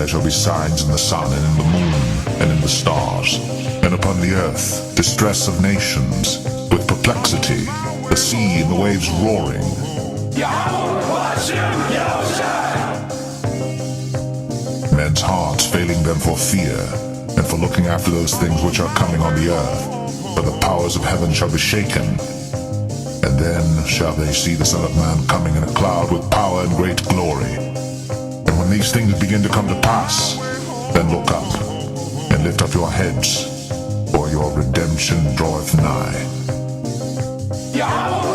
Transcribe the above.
there shall be signs in the sun, and in the moon, and in the stars, and upon the earth distress of nations, with perplexity, the sea and the waves roaring. Men's hearts failing them for fear, and for looking after those things which are coming on the earth. For the powers of heaven shall be shaken. And then shall they see the Son of Man coming in a cloud with power and great glory. And when these things begin to come to pass, then look up, and lift up your heads, for your redemption draweth nigh. Yahweh,